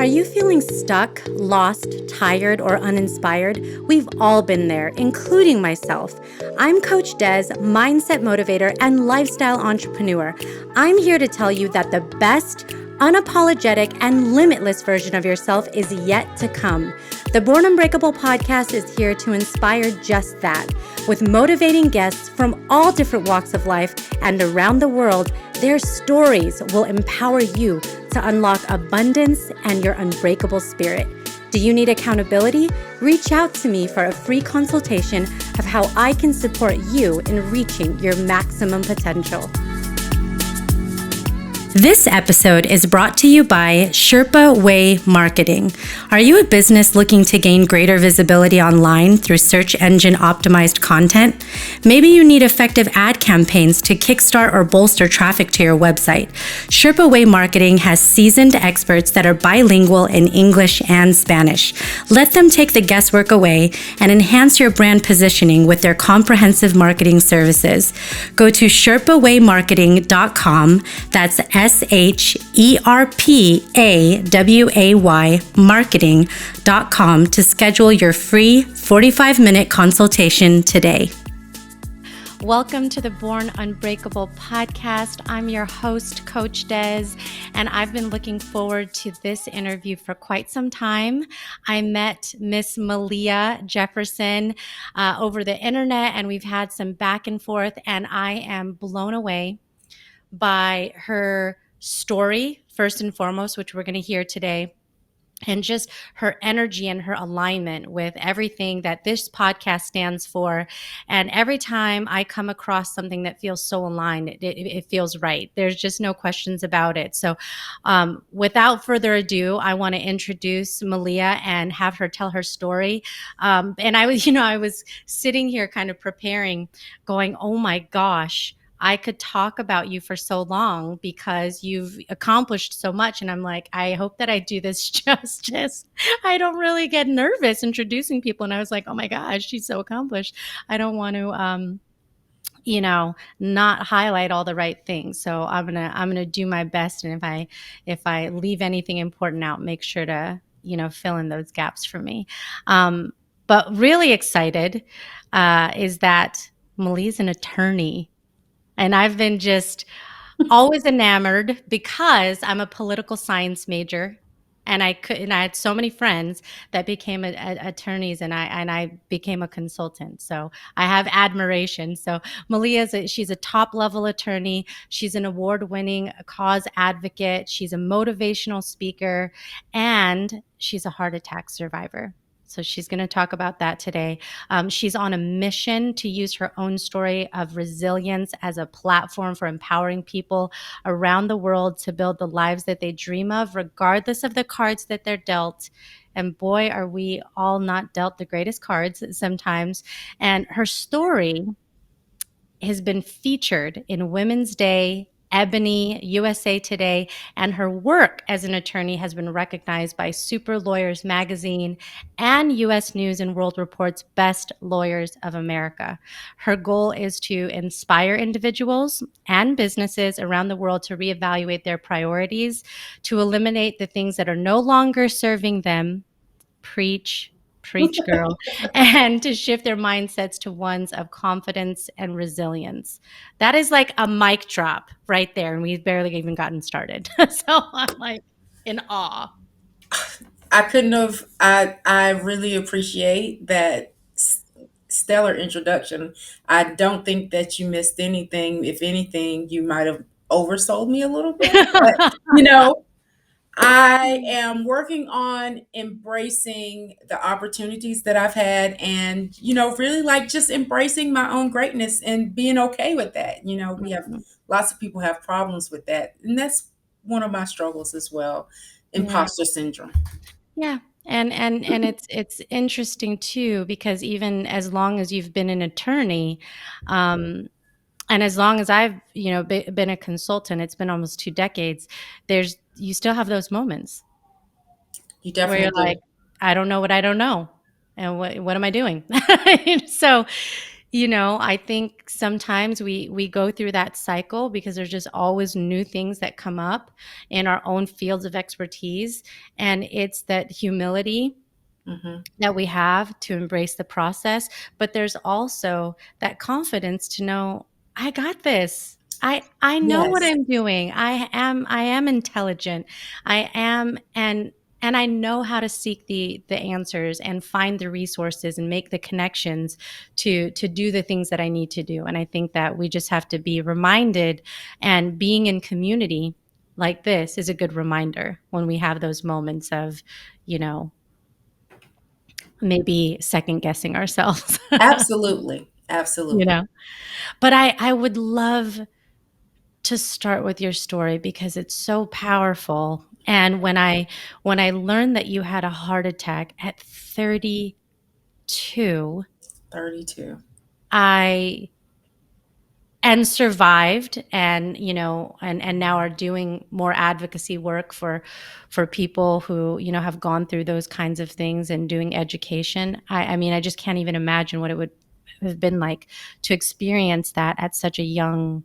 you feeling stuck, lost, tired, or uninspired? We've all been there, including myself. I'm Coach Des, mindset motivator and lifestyle entrepreneur. I'm here to tell you that the best, unapologetic, and limitless version of yourself is yet to come. The Born Unbreakable podcast is here to inspire just that. With motivating guests from all different walks of life and around the world, their stories will empower you to unlock abundance and your unbreakable spirit. Do you need accountability? Reach out to me for a free consultation of how I can support you in reaching your maximum potential. This episode is brought to you by Sherpa Way Marketing. Are you a business looking to gain greater visibility online through search engine optimized content? Maybe you need effective ad campaigns to kickstart or bolster traffic to your website. Sherpa Way Marketing has seasoned experts that are bilingual in English and Spanish. Let them take the guesswork away and enhance your brand positioning with their comprehensive marketing services. Go to sherpawaymarketing.com. That's SHERPAWAY marketing.com to schedule your free 45-minute consultation today. Welcome to the Born Unbreakable podcast. I'm your host, Coach Des, and I've been looking forward to this interview for quite some time. I met Miss Meliah Jefferson over the internet, and we've had some back and forth, and I am blown away by her story, first and foremost, which we're going to hear today, and just her energy and her alignment with everything that this podcast stands for. And every time I come across something that feels so aligned, it feels right. There's just no questions about it. So without further ado, I want to introduce Meliah and have her tell her story. And I was sitting here kind of preparing, going, oh my gosh, I could talk about you for so long because you've accomplished so much. And I'm like, I hope that I do this justice. I don't really get nervous introducing people. And I was like, oh my gosh, she's so accomplished. I don't want to, not highlight all the right things. So I'm gonna do my best. And if I leave anything important out, make sure to, fill in those gaps for me. But really excited is that Meliah's an attorney. And I've been just always enamored because I'm a political science major, and I had so many friends that became attorneys, and I became a consultant. So I have admiration. So Meliah she's a top level attorney. She's an award-winning cause advocate. She's a motivational speaker, and she's a heart attack survivor. So she's going to talk about that today. She's on a mission to use her own story of resilience as a platform for empowering people around the world to build the lives that they dream of, regardless of the cards that they're dealt. And boy, are we all not dealt the greatest cards sometimes. And her story has been featured in Women's Day, Ebony, USA Today, and her work as an attorney has been recognized by Super Lawyers Magazine and U.S. News and World Report's Best Lawyers of America. Her goal is to inspire individuals and businesses around the world to reevaluate their priorities, to eliminate the things that are no longer serving them. Preach, girl, and to shift their mindsets to ones of confidence and resilience. That is like a mic drop right there, and we've barely even gotten started. So I'm like in awe. I couldn't have. I really appreciate that stellar introduction. I don't think that you missed anything. If anything, you might have oversold me a little bit. But I am working on embracing the opportunities that I've had, and really like just embracing my own greatness and being okay with that. We have lots of people have problems with that, and that's one of my struggles as well. Imposter syndrome. Yeah. And it's interesting too, because even as long as you've been an attorney, and as long as I've, been a consultant, it's been almost 2 decades. You still have those moments You where definitely you're do. like, I don't know what I don't know, and what am I doing? So, I think sometimes we go through that cycle because there's just always new things that come up in our own fields of expertise. And it's that humility Mm-hmm. that we have to embrace the process. But there's also that confidence to know, I got this. I know what Yes, I'm doing. I am intelligent. I am and I know how to seek the answers and find the resources and make the connections to do the things that I need to do. And I think that we just have to be reminded, and being in community like this is a good reminder when we have those moments of, you know, maybe second guessing ourselves. absolutely, you absolutely. know but I would love to start with your story because it's so powerful. And when I learned that you had a heart attack at 32, 32. I and survived, and and now are doing more advocacy work for people who have gone through those kinds of things, and doing education. I mean, I just can't even imagine what it would have been like to experience that at such a young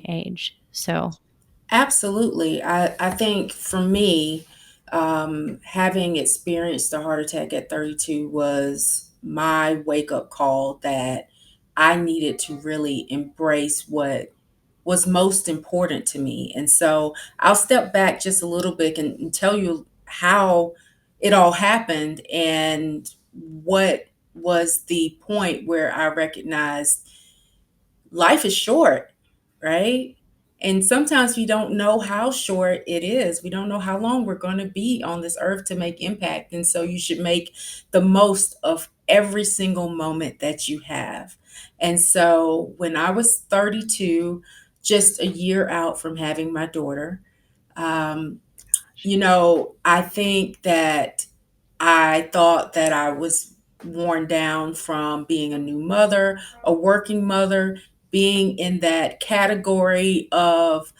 age. So Absolutely. I think for me, having experienced a heart attack at 32 was my wake up call that I needed to really embrace what was most important to me. And so I'll step back just a little bit and tell you how it all happened and what was the point where I recognized life is short, right? And sometimes we don't know how short it is. We don't know how long we're going to be on this earth to make impact. And so you should make the most of every single moment that you have. And so when I was 32, just a year out from having my daughter, um, I think that I thought that I was worn down from being a new mother, a working mother, being in that category of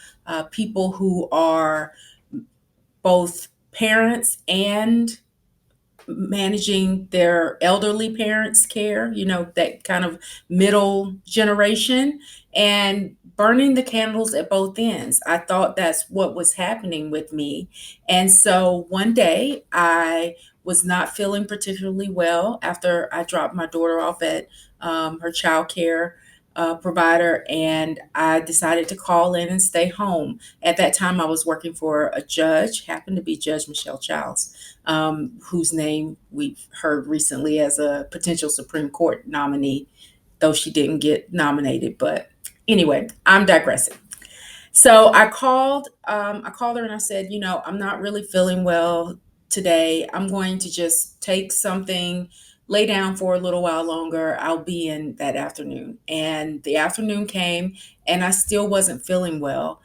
people who are both parents and managing their elderly parents' care, that kind of middle generation, and burning the candles at both ends. I thought that's what was happening with me. And so one day I was not feeling particularly well after I dropped my daughter off at her child care provider, and I decided to call in and stay home. At that time, I was working for a judge, happened to be Judge Michelle Childs, whose name we've heard recently as a potential Supreme Court nominee, though she didn't get nominated. But anyway, I'm digressing. So I called her and I said, I'm not really feeling well today. I'm going to just take something, lay down for a little while longer. I'll be in that afternoon. And the afternoon came and I still wasn't feeling well.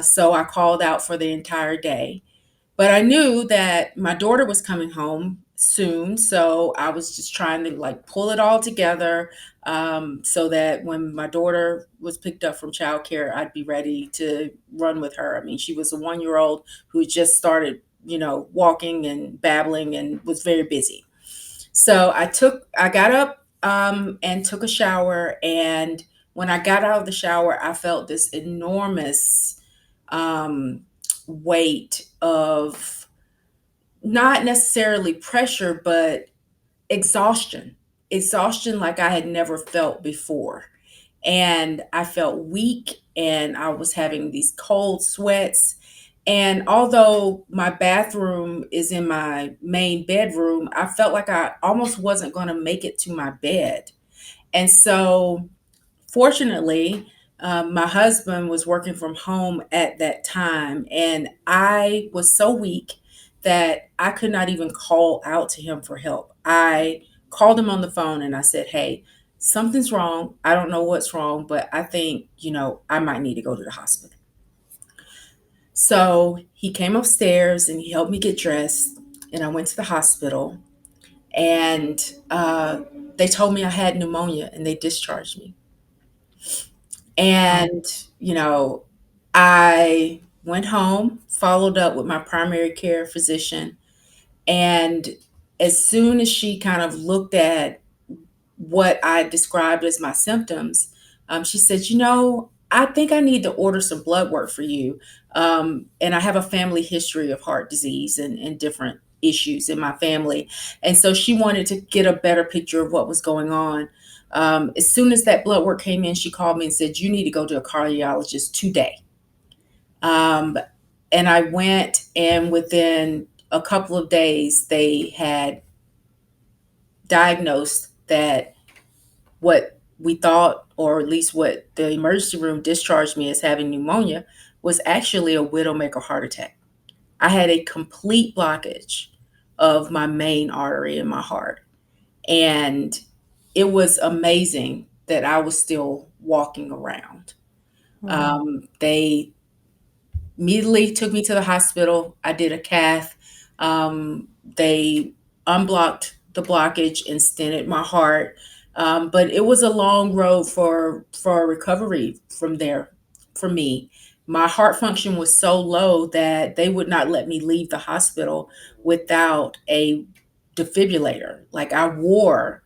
So I called out for the entire day. But I knew that my daughter was coming home soon, so I was just trying to like pull it all together, so that when my daughter was picked up from childcare, I'd be ready to run with her. I mean, she was a 1 year old who just started, walking and babbling and was very busy. So I got up and took a shower, and when I got out of the shower, I felt this enormous um, weight of not necessarily pressure, but exhaustion. Exhaustion like I had never felt before. And I felt weak and I was having these cold sweats. And although my bathroom is in my main bedroom, I felt like I almost wasn't going to make it to my bed. And so fortunately, my husband was working from home at that time, and I was so weak that I could not even call out to him for help. I called him on the phone and I said, "Hey, something's wrong. I don't know what's wrong, but I think, I might need to go to the hospital." So he came upstairs and he helped me get dressed, and I went to the hospital, and they told me I had pneumonia and they discharged me. wow. And, you know, I went home, followed up with my primary care physician. And as soon as she kind of looked at what I described as my symptoms, she said, I think I need to order some blood work for you. And I have a family history of heart disease and different issues in my family. And so she wanted to get a better picture of what was going on. As soon as that blood work came in, she called me and said, you need to go to a cardiologist today. Um, and I went, and within a couple of days, they had diagnosed that what we thought, or at least what the emergency room discharged me as having pneumonia, was actually a widowmaker heart attack. I had a complete blockage of my main artery in my heart. And it was amazing that I was still walking around. Wow. They immediately took me to the hospital. I did a cath. They unblocked the blockage and stented my heart. But it was a long road for recovery from there for me. My heart function was so low that they would not let me leave the hospital without a defibrillator. Like, I wore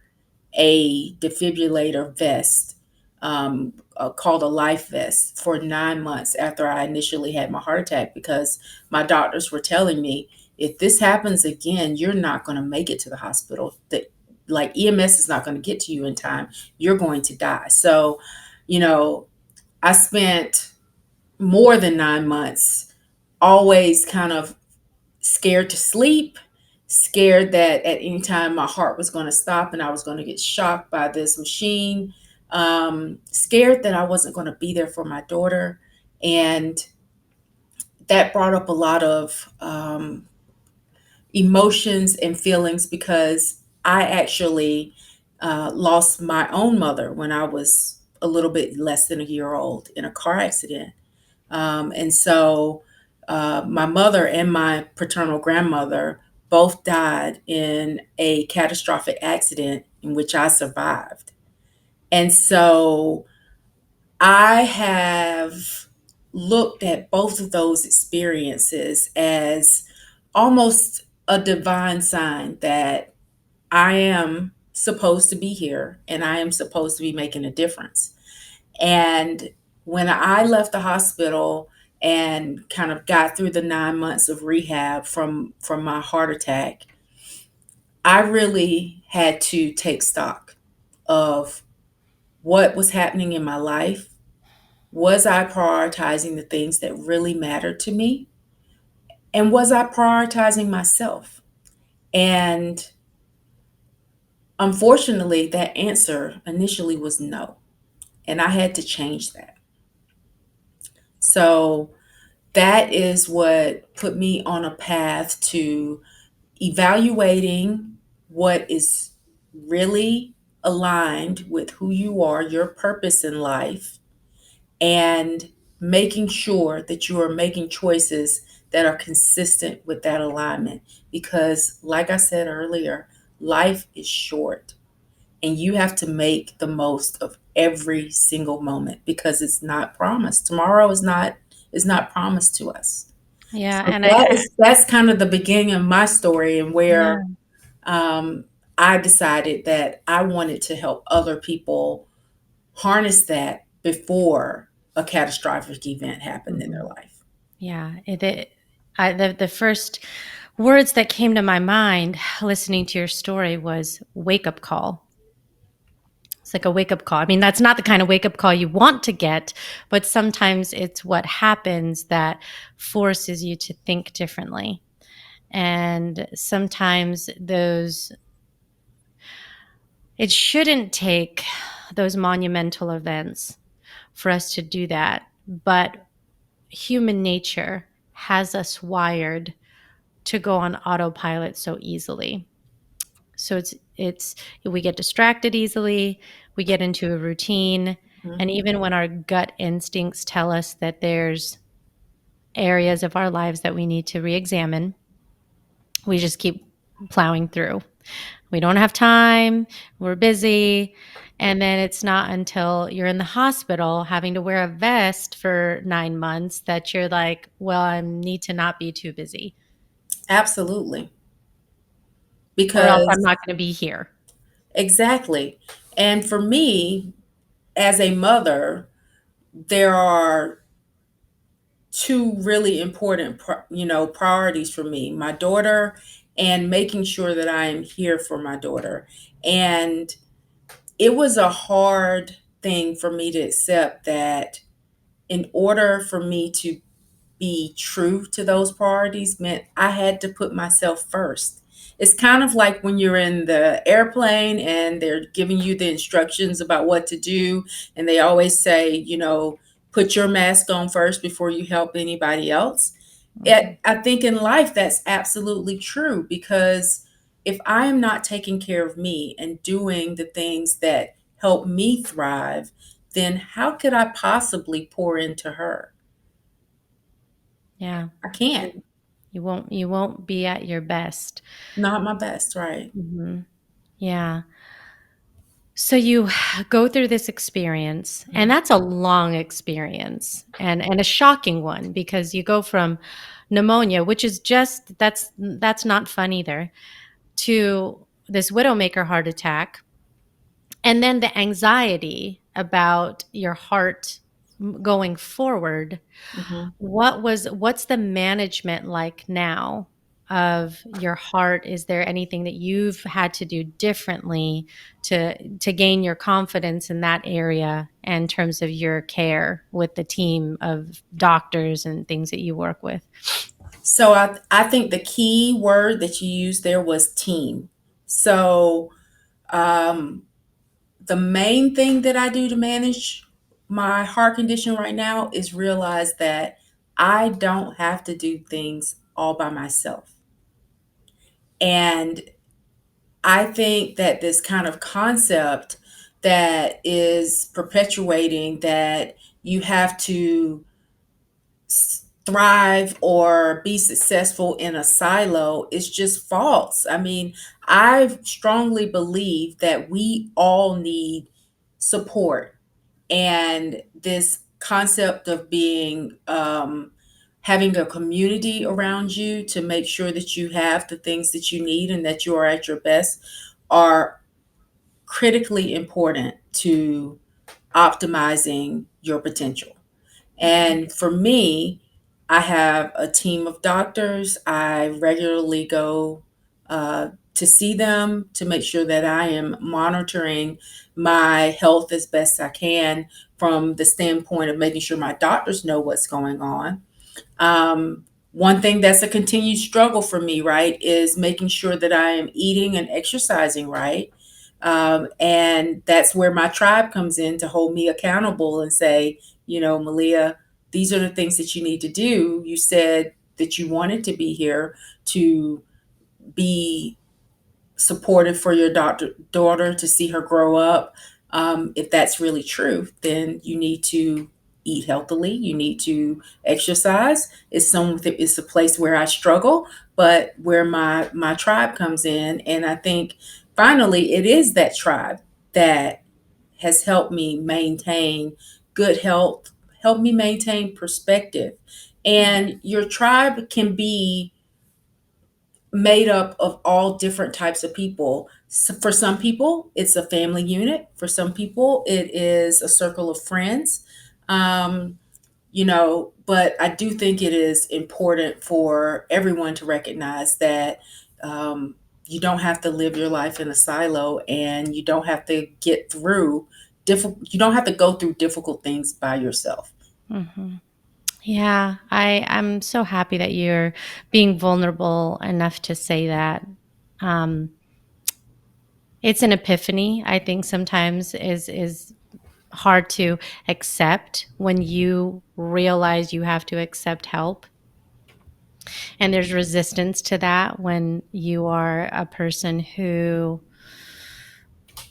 a defibrillator vest, called a life vest, for 9 months after I initially had my heart attack, because my doctors were telling me, if this happens again, you're not going to make it to the hospital. That, like, EMS is not going to get to you in time. You're going to die. So, you know, I spent more than 9 months always kind of scared to sleep, scared that at any time my heart was going to stop and I was going to get shocked by this machine, scared that I wasn't going to be there for my daughter. And that brought up a lot of emotions and feelings, because I actually lost my own mother when I was a little bit less than a year old in a car accident. And so my mother and my paternal grandmother both died in a catastrophic accident in which I survived. And so I have looked at both of those experiences as almost a divine sign that I am supposed to be here and I am supposed to be making a difference. And when I left the hospital and kind of got through the 9 months of rehab from my heart attack, I really had to take stock of what was happening in my life. Was I prioritizing the things that really mattered to me? And was I prioritizing myself? And unfortunately, that answer initially was no. And I had to change that. So that is what put me on a path to evaluating what is really aligned with who you are, your purpose in life, and making sure that you are making choices that are consistent with that alignment. Because, like I said earlier, life is short and you have to make the most of every single moment, because it's not promised. Tomorrow is not promised to us. Yeah, So and I that's kind of the beginning of my story, and where yeah. um, I decided that I wanted to help other people harness that before a catastrophic event happened in their Mhm. life. Yeah, the first words that came to my mind listening to your story was wake up call. It's like a wake up call. I mean, that's not the kind of wake up call you want to get, but sometimes it's what happens that forces you to think differently. And sometimes it shouldn't take those monumental events for us to do that. But human nature has us wired to go on autopilot so easily. So it's we get distracted easily, we get into a routine, and Mhm. even when our gut instincts tell us that there's areas of our lives that we need to re-examine, we just keep plowing through. We don't have time, we're busy, and then it's not until you're in the hospital having to wear a vest for 9 months that you're like, "Well, I need to not be too busy, Absolutely. or else I'm Because not gonna be here." exactly. And for me, as a mother, there are two really important priorities for me: my daughter, and making sure that I am here for my daughter. And it was a hard thing for me to accept that in order for me to be true to those priorities meant I had to put myself first. It's kind of like when you're in the airplane and they're giving you the instructions about what to do, and they always say, put your mask on first before you help anybody else. Mhm. I think in life that's absolutely true, because if I am not taking care of me and doing the things that help me thrive, then how could I possibly pour into her? Yeah. I can't. You you won't be at your best. Not my best, right. Mhm. Yeah. So you go through this experience, and Mhm, that's a long experience and a shocking one, because you go from pneumonia, which is just that's not fun either, to this widowmaker heart attack, and then the anxiety about your heart going forward. mhm. What's the management like now of your heart? Is there anything that you've had to do differently to gain your confidence in that area in terms of your care with the team of doctors and things that you work with? So I think the key word that you used there was team. So, um, the main thing that I do to manage my heart condition right now is realize that I don't have to do things all by myself. And I think that this kind of concept that is perpetuating that you have to thrive or be successful in a silo is just false. I mean, I strongly believe that we all need support, and this concept of being having a community around you to make sure that you have the things that you need and that you are at your best are critically important to optimizing your potential. Mhm. And for me, I have a team of doctors. I regularly go to see them to make sure that I am monitoring my health as best I can, from the standpoint of making sure my doctors know what's going on. One thing that's a continued struggle for me, right, is making sure that I am eating and exercising right. And that's where my tribe comes in to hold me accountable and say, Meliah, these are the things that you need to do. You said that you wanted to be here to be supportive for your daughter to see her grow up. If that's really true, then you need to eat healthily. You need to exercise. It's a place where I struggle, but where my tribe comes in, and I think finally it is that tribe that has helped me maintain good health, help me maintain perspective. And your tribe can be made up of all different types of people. So for some people, it's a family unit. For some people, it is a circle of friends. Um, but I do think it is important for everyone to recognize that you don't have to live your life in a silo, and you don't have to get through you don't have to go through difficult things by yourself. Mhm. Yeah, I'm so happy that you're being vulnerable enough to say that. Um, it's an epiphany, I think sometimes is hard to accept when you realize you have to accept help. And there's resistance to that when you are a person who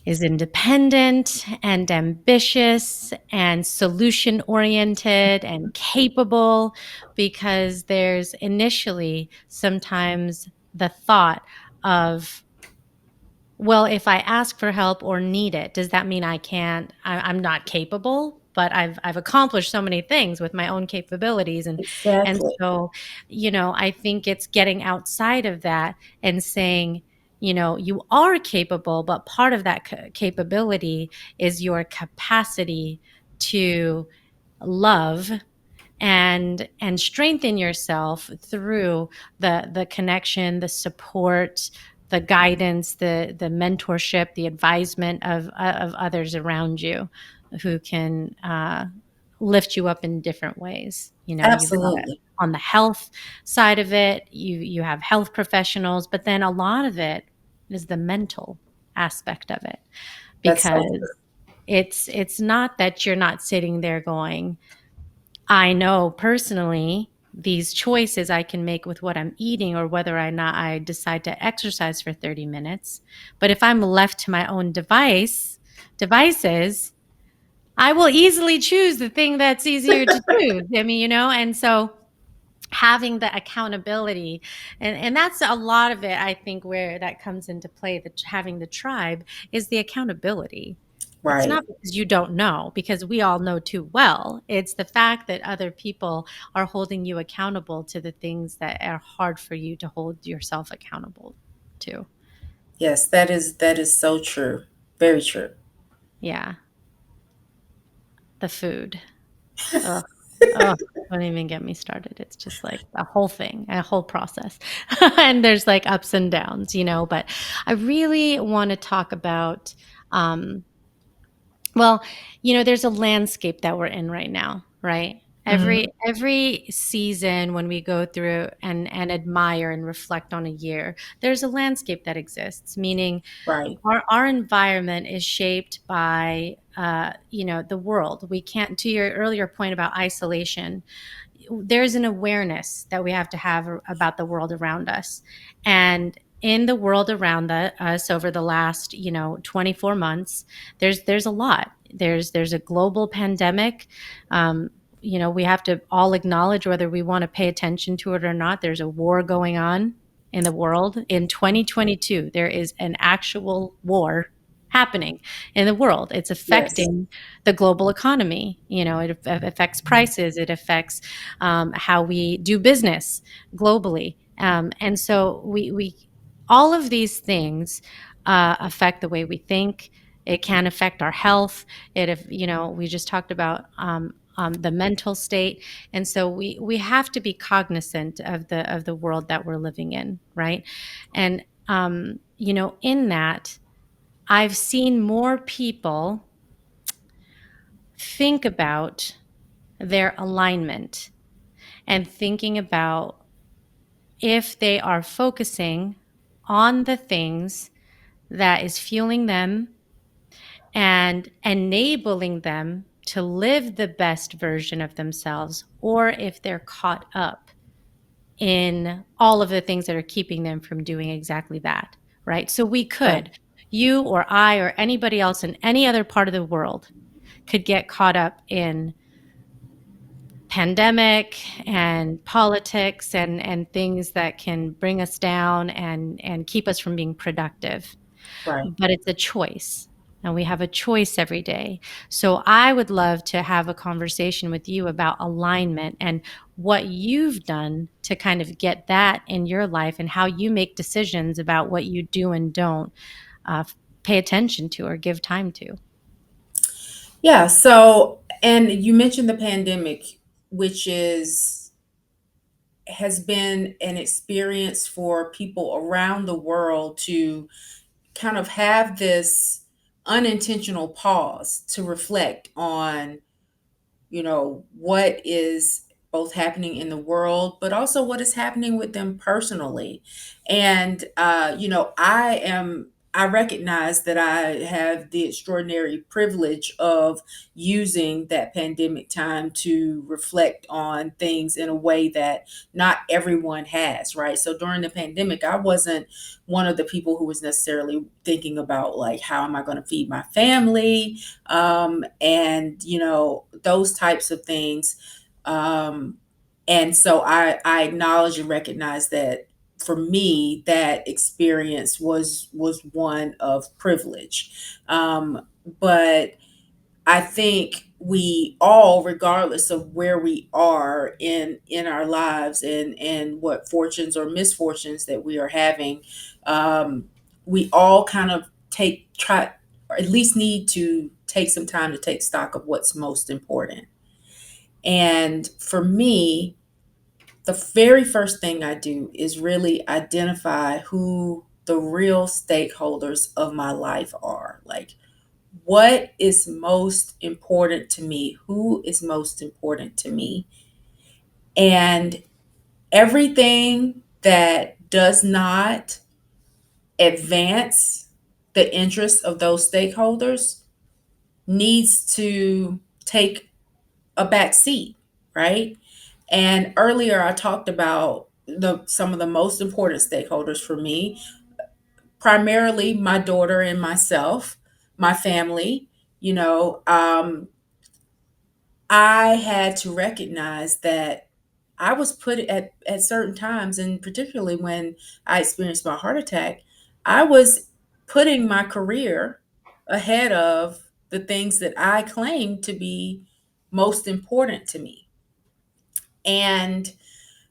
is independent and ambitious and solution oriented and capable, because there's initially sometimes the thought of, well, if I ask for help or need it, does that mean I'm not capable? But I've accomplished so many things with my own capabilities, and Exactly. so, I think it's getting outside of that and saying, you are capable, but part of that capability is your capacity to love and strengthen yourself through the connection, the support, the guidance, the mentorship, the advisement of others around you who can lift you up in different ways. You've got it Absolutely. on the health side of it. You have health professionals, but then a lot of it is the mental aspect of it, That's so because true. it's not that you're not sitting there going, I know personally these choices I can make with what I'm eating or whether or not I decide to exercise for 30 minutes. But if I'm left to my own devices, I will easily choose the thing that's easier to choose. I mean, and so having the accountability, and that's a lot of it, I think, where that comes into play, that having the tribe is the accountability. It's Right. not because you don't know, because we all know too well. It's the fact that other people are holding you accountable to the things that are hard for you to hold yourself accountable to. Yes, that is so true. Very true. Yeah, the food. Ugh. Oh, don't even get me started. It's just like a whole thing, a whole process. And there's like ups and downs, but I really want to talk about, um, well, there's a landscape that we're in right now, right? Every Mhm. every season when we go through and admire and reflect on a year, there's a landscape that exists, meaning Right. our environment is shaped by the world. We can't, to your earlier point about isolation, there's an awareness that we have to have about the world around us. And in the world around us over the last 24 months, there's a lot. There's a global pandemic. We have to all acknowledge, whether we want to pay attention to it or not, there's a war going on in the world. In 2022, there is an actual war happening in the world. It's Yes. affecting the global economy. It affects prices. It affects how we do business globally. And so we all of these things affect the way we think. It can affect our health. We just talked about the mental state, and so we have to be cognizant of the world that we're living in, right? And in that, I've seen more people think about their alignment and thinking about if they are focusing on the things that is fueling them and enabling them to live the best version of themselves, or if they're caught up in all of the things that are keeping them from doing exactly that, right? So Right. you or I or anybody else in any other part of the world could get caught up in pandemic and politics and things that can bring us down and keep us from being productive. Right. But it's a choice. And we have a choice every day. So I would love to have a conversation with you about alignment and what you've done to kind of get that in your life, and how you make decisions about what you do and don't uh, pay attention to or give time to. Yeah. So, and you mentioned the pandemic, which has been an experience for people around the world to kind of have this unintentional pause to reflect on, what is both happening in the world, but also what is happening with them personally. And, I recognize that I have the extraordinary privilege of using that pandemic time to reflect on things in a way that not everyone has, right? So during the pandemic, I wasn't one of the people who was necessarily thinking about, like, how am I going to feed my family? And those types of things. um, and so I acknowledge and recognize that for me that experience was one of privilege. But I think we all, regardless of where we are in our lives and what fortunes or misfortunes that we are having, um, we all kind of try, or at least need to take some time to take stock of what's most important. And for me, the very first thing I do is really identify who the real stakeholders of my life are. Like, what is most important to me? Who is most important to me? And everything that does not advance the interests of those stakeholders needs to take a back seat, right? And earlier I talked about some of the most important stakeholders for me, primarily my daughter and myself, my family. You know, I had to recognize that I was put at certain times, and particularly when I experienced my heart attack, I was putting my career ahead of the things that I claimed to be most important to me. And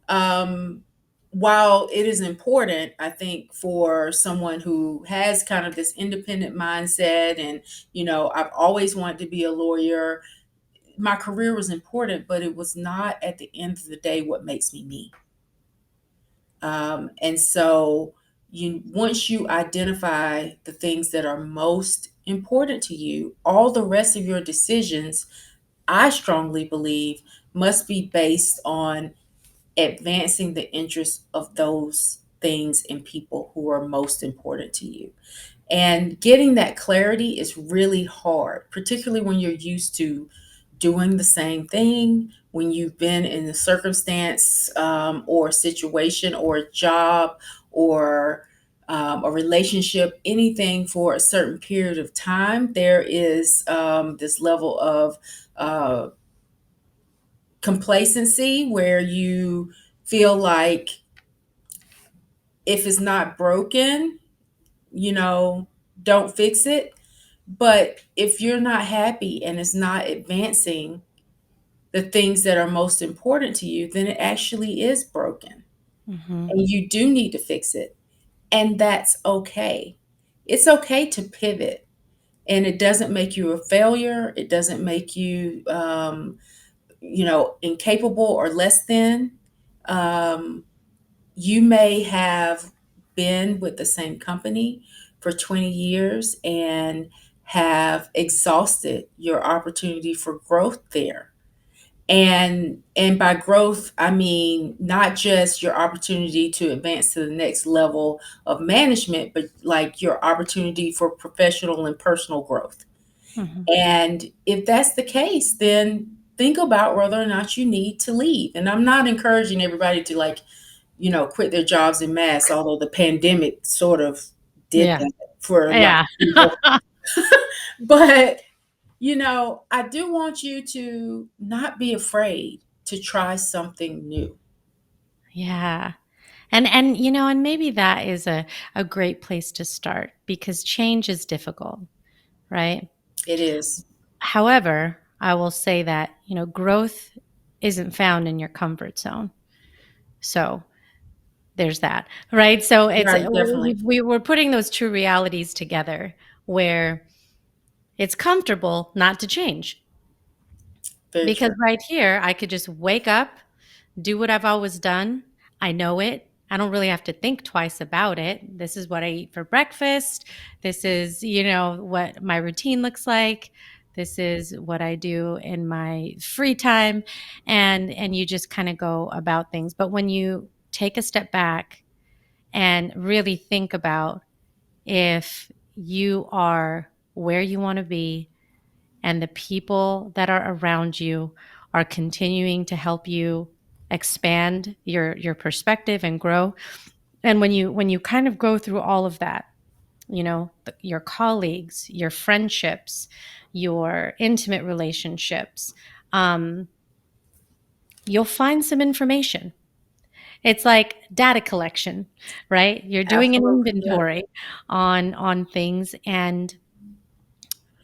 um, while it is important, I think for someone who has kind of this independent mindset, and I've always wanted to be a lawyer, my career was important, but it was not at the end of the day what makes me me. And so, once you identify the things that are most important to you, all the rest of your decisions, I strongly believe, must be based on advancing the interests of those things and people who are most important to you. And getting that clarity is really hard, particularly when you're used to doing the same thing, when you've been in a circumstance, or a situation or a job, or a relationship, anything for a certain period of time. There is this level of uh, complacency where you feel like if it's not broken, you know, don't fix it. But if you're not happy and it's not advancing the things that are most important to you, then it actually is broken. Mm-hmm. And you do need to fix it. And that's okay. It's okay to pivot. And it doesn't make you a failure. It doesn't make you, incapable or less than. Um, you may have been with the same company for 20 years and have exhausted your opportunity for growth there. And by growth, I mean not just your opportunity to advance to the next level of management, but like your opportunity for professional and personal growth. Mm-hmm. And if that's the case, then think about whether or not you need to leave. And I'm not encouraging everybody to, like, quit their jobs in mass, although the pandemic sort of did Yeah. that for a lot Yeah. of people. But, I do want you to not be afraid to try something new. Yeah. And maybe that is a great place to start because change is difficult, right? It is. However, I will say that, growth isn't found in your comfort zone. So there's that, right? So it's Right, definitely. we were putting those two realities together where it's comfortable not to change. Very Because true. right here, I could just wake up, do what I've always done. I know it. I don't really have to think twice about it. This is what I eat for breakfast. This is, what my routine looks like. This is what I do in my free time. And you just kind of go about things. But when you take a step back and really think about if you are where you want to be and the people that are around you are continuing to help you expand your perspective and grow, and when you kind of go through all of that, your colleagues, your friendships, your intimate relationships, um, you'll find some information. It's like data collection, right? You're doing an Absolutely. Yeah. inventory on things, and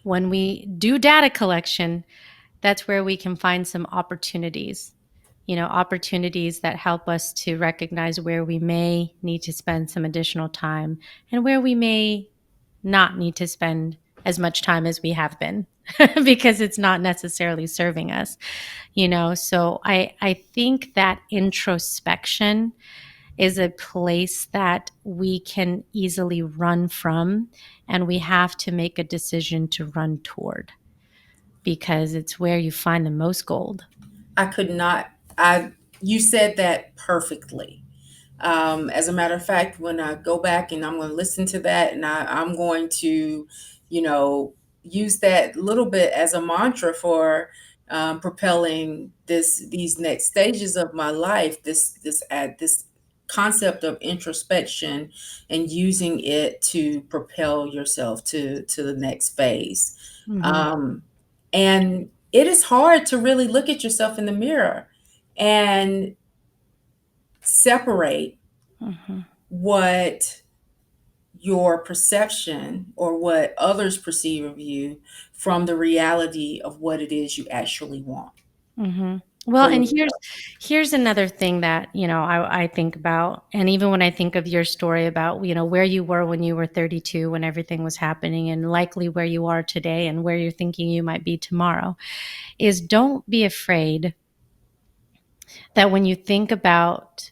when we do data collection, that's where we can find some opportunities opportunities that help us to recognize where we may need to spend some additional time and where we may not need to spend as much time as we have been because it's not necessarily serving us. So I think that introspection is a place that we can easily run from, and we have to make a decision to run toward, because it's where you find the most gold. I could not. I You said that perfectly. As a matter of fact, when I go back and I'm going to listen to that, and I'm going to, you know, use that little bit as a mantra for propelling these next stages of my life. This concept of introspection and using it to propel yourself to the next phase. Mm-hmm. Um, and it is hard to really look at yourself in the mirror and separate Mm-hmm. what your perception or what others perceive of you from the reality of what it is you actually want Mm-hmm. Well, for and yourself. here's another thing that I think about, and even when I think of your story about where you were when you were 32, when everything was happening, and likely where you are today, and where you're thinking you might be tomorrow, is don't be afraid that when you think about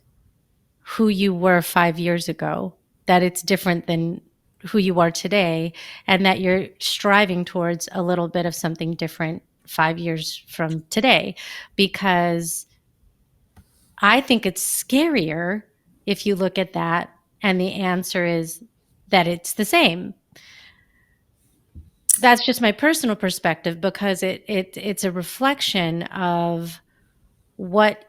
who you were 5 years ago, that it's different than who you are today, and that you're striving towards a little bit of something different 5 years from today. Because I think it's scarier if you look at that and the answer is that it's the same. That's just my personal perspective, because it's a reflection of what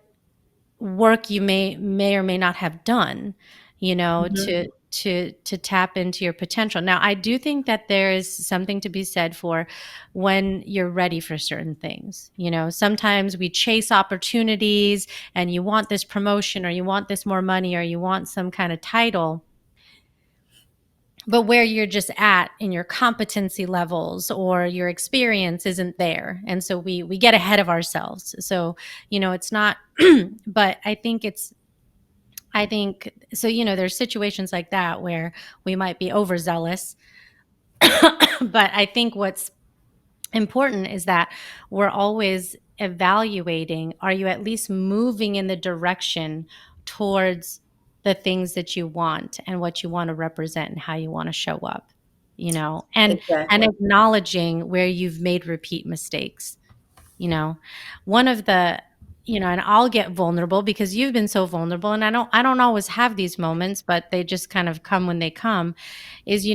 work you may or may not have done, Mhm. to tap into your potential. Now, I do think that there is something to be said for when you're ready for certain things. Sometimes we chase opportunities, and you want this promotion, or you want this more money, or you want some kind of title, but where you're just at in your competency levels or your experience isn't there, and so we get ahead of ourselves. So it's not but I think so. There's situations like that where we might be overzealous. But I think what's important is that we're always evaluating, are you at least moving in the direction towards the things that you want and what you want to represent and how you want to show up, and Exactly. acknowledging where you've made repeat mistakes. you know One of the and I'll get vulnerable because you've been so vulnerable, and I don't always have these moments, but they just kind of come when they come. Is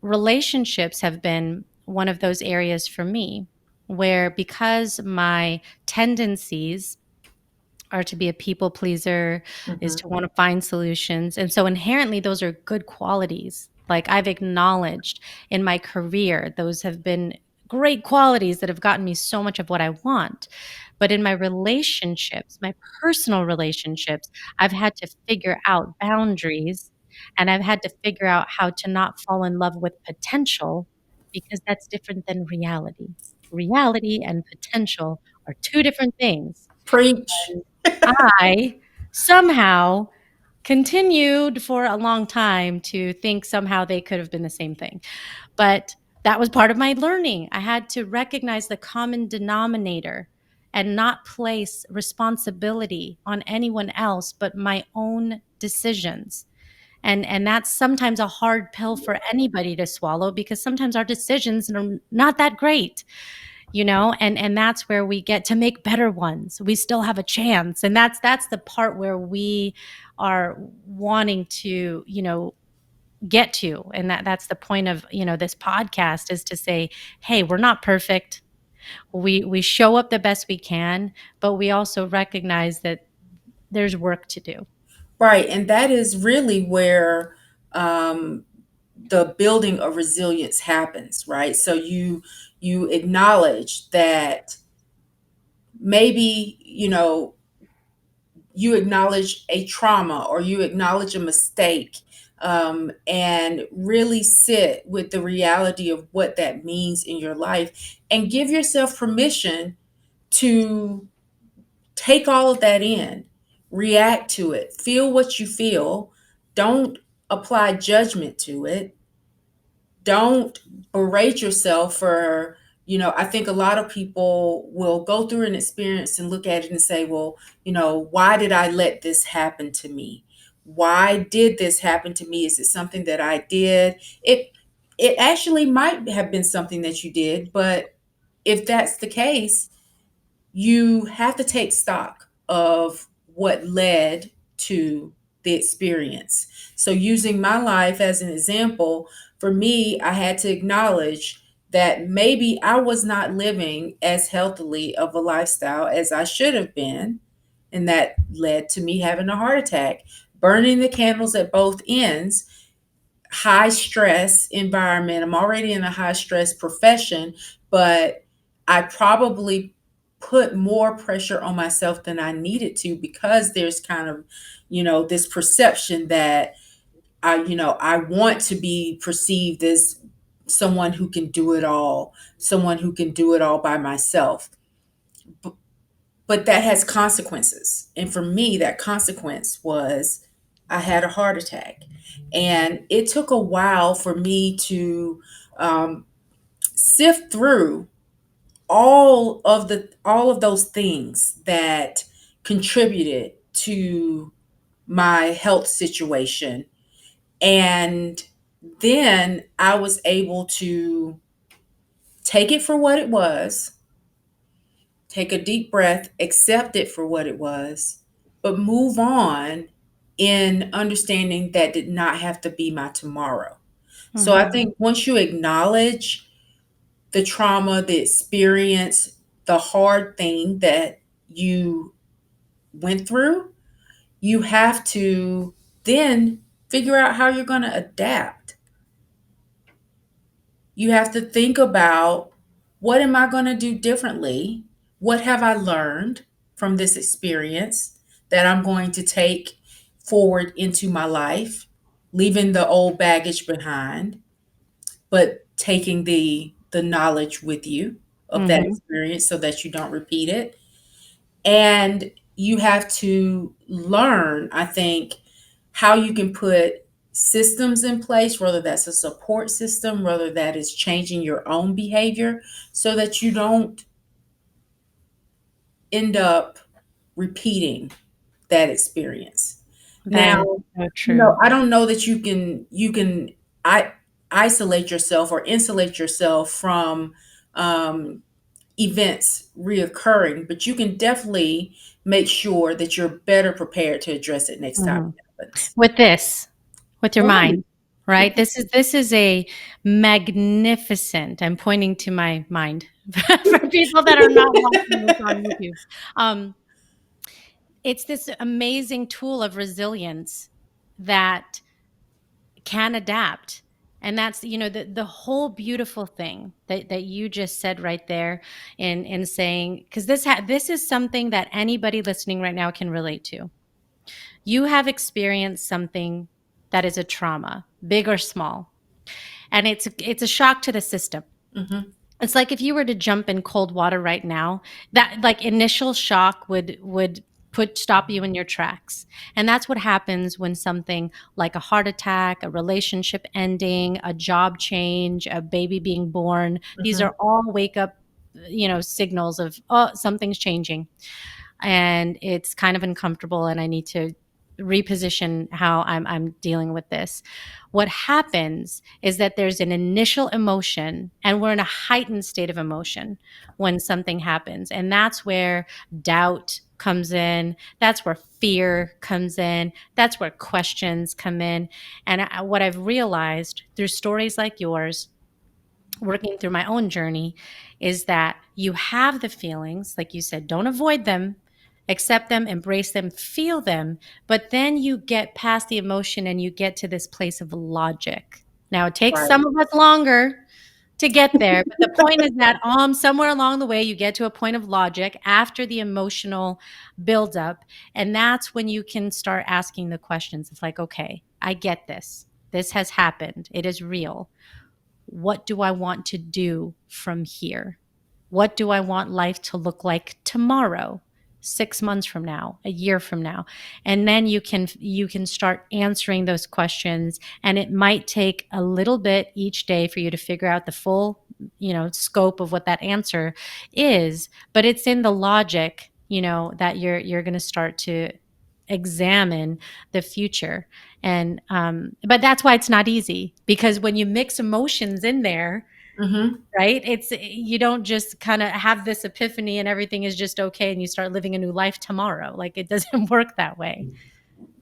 relationships have been one of those areas for me where, because my tendencies are to be a people pleaser, is Mhm. to want to find solutions. And so inherently, those are good qualities. Like, I've acknowledged in my career, those have been great qualities that have gotten me so much of what I want. But in my relationships, my personal relationships, I've had to figure out boundaries, and I've had to figure out how to not fall in love with potential, because that's different than reality. Reality and potential are two different things. Preach. I somehow continued for a long time to think somehow they could have been the same thing. But that was part of my learning. I had to recognize the common denominator and not place responsibility on anyone else but my own decisions. And that's sometimes a hard pill for anybody to swallow, because sometimes our decisions are not that great, and that's where we get to make better ones. We still have a chance, and that's the part where we are wanting to get to. And that's the point of this podcast, is to say, hey, we're not perfect. We show up the best we can, but we also recognize that there's work to do. Right. And that is really where um, the building of resilience happens, right? So you acknowledge that maybe, you acknowledge a trauma or you acknowledge a mistake, and really sit with the reality of what that means in your life and give yourself permission to take all of that in, react to it, feel what you feel. Don't apply judgment to it. Don't berate yourself for, I think a lot of people will go through an experience and look at it and say, well, why did I let this happen to me? Why did this happen to me? Is it something that I did? It actually might have been something that you did, but if that's the case, you have to take stock of what led to the experience. So, using my life as an example, for me, I had to acknowledge that maybe I was not living as healthily of a lifestyle as I should have been. And that led to me having a heart attack, burning the candles at both ends, high stress environment. I'm already in a high stress profession, but I probably put more pressure on myself than I needed to, because there's kind of, this perception that I want to be perceived as someone who can do it all, someone who can do it all by myself. But that has consequences. And for me, that consequence was I had a heart attack. And it took a while for me to sift through all of those things that contributed to my health situation. And then I was able to take it for what it was, take a deep breath, accept it for what it was, but move on in understanding that did not have to be my tomorrow. So I think once you acknowledge the trauma, the experience, the hard thing that you went through, you have to then figure out how you're going to adapt. You have to think about, what am I going to do differently? What have I learned from this experience that I'm going to take forward into my life, leaving the old baggage behind, but taking the knowledge with you of that experience so that you don't repeat it. And you have to learn, I think, how you can put systems in place, whether that's a support system, whether that is changing your own behavior, so that you don't end up repeating that experience. That Now, is so true. I don't know that you can isolate yourself or insulate yourself from um, events reoccurring, but you can definitely make sure that you're better prepared to address it next time Mhm. it happens. With your Right. mind, right? This is a magnificent, I'm pointing to my mind for people that are not watching this on YouTube. Um, it's this amazing tool of resilience that can adapt. And that's, the whole beautiful thing that you just said right there, in saying, because this is something that anybody listening right now can relate to. You have experienced something that is a trauma, big or small, and it's a shock to the system. Mhm. It's like if you were to jump in cold water right now, that like initial shock would put stop you in your tracks. And that's what happens when something like a heart attack, a relationship ending, a job change, a baby being born, these Mhm. are all wake up, signals of, oh, something's changing, and it's kind of uncomfortable, and I need to reposition how I'm dealing with this. What happens is that there's an initial emotion, and we're in a heightened state of emotion when something happens. And that's where doubt comes in. That's where fear comes in. That's where questions come in. And what I've realized through stories like yours, working through my own journey, is that you have the feelings, like you said, don't avoid them, accept them, embrace them, feel them, but then you get past the emotion and you get to this place of logic. Now, it takes Right. some of us longer to get there, but the point is that somewhere along the way, you get to a point of logic after the emotional buildup. And that's when you can start asking the questions. It's like, okay, I get this. This has happened. It is real. What do I want to do from here? What do I want life to look like tomorrow? 6 months from now, a year from now? And then you can start answering those questions, and it might take a little bit each day for you to figure out the full, scope of what that answer is, but it's in the logic, that you're going to start to examine the future. And but that's why it's not easy, because when you mix emotions in there, Mm-hmm. right, it's, you don't just kind of have this epiphany and everything is just okay and you start living a new life tomorrow. Like, it doesn't work that way.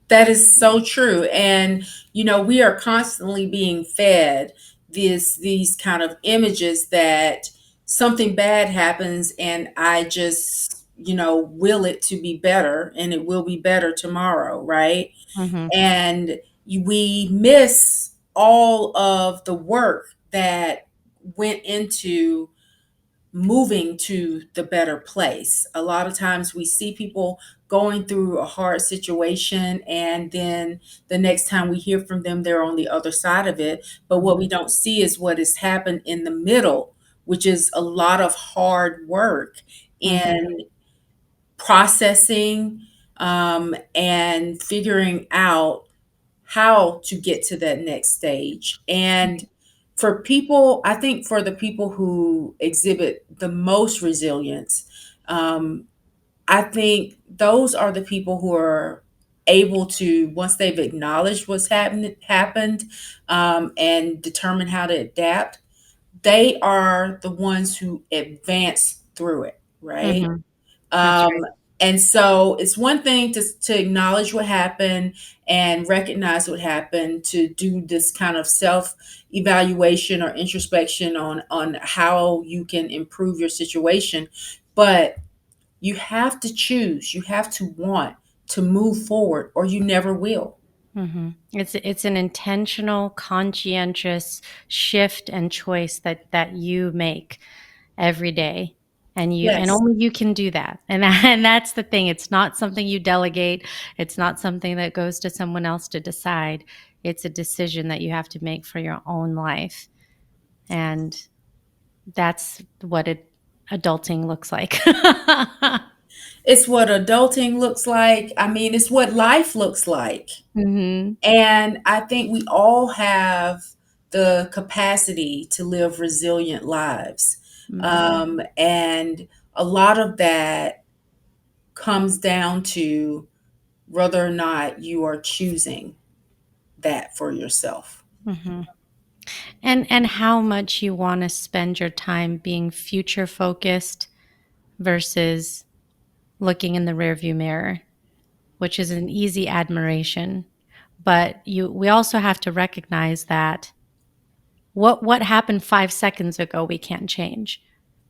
That is so true. And, we are constantly being fed these kind of images that something bad happens and I just, will it to be better and it will be better tomorrow, right? Mm-hmm. And we miss all of the work that went into moving to the better place. A lot of times we see people going through a hard situation, and then the next time we hear from them, they're on the other side of it. But what Mm-hmm. we don't see is what has happened in the middle, which is a lot of hard work Mm-hmm. in processing, and figuring out how to get to that next stage. And for people, I think for the people who exhibit the most resilience, um, I think those are the people who are able to, once they've acknowledged what's happened, and determine how to adapt, they are the ones who advance through it, right? Mm-hmm. That's right. Um, and so it's one thing to acknowledge what happened and recognize what happened, to do this kind of self evaluation or introspection on how you can improve your situation. But you have to choose, you have to want to move forward, or you never will. Mm-hmm. It's an intentional, conscientious shift and choice that you make every day, and Yes. only you can do that. And and that's the thing. It's not something you delegate. It's not something that goes to someone else to decide. It's a decision that you have to make for your own life, and that's what adulting looks like. It's what adulting looks like. I mean, it's what life looks like. Mhm. And I think we all have the capacity to live resilient lives. Mhm. And a lot of that comes down to whether or not you are choosing that for yourself. Mhm. And how much you want to spend your time being future focused versus looking in the rearview mirror, which is an easy admiration. But we also have to recognize that what happened 5 seconds ago we can't change.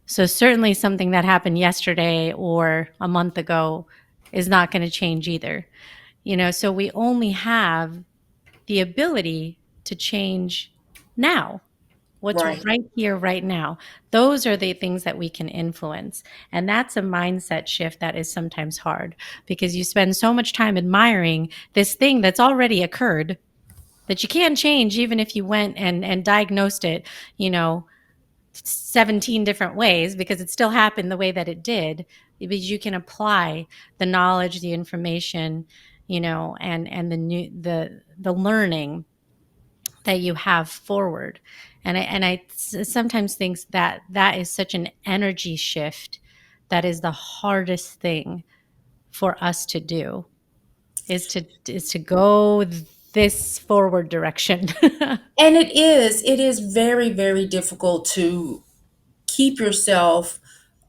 So certainly something that happened yesterday or a month ago is not going to change either. So we only have the ability to change now. What's Right. right here, right now. Those are the things that we can influence. And that's a mindset shift that is sometimes hard, because you spend so much time admiring this thing that's already occurred that you can't change, even if you went and diagnosed it, you know, 17 different ways, because it still happened the way that it did. But you can apply the knowledge, the information, and the learning that you have forward. And I sometimes think that is such an energy shift, that is the hardest thing for us to do, is to go this forward direction. And it is very, very difficult to keep yourself,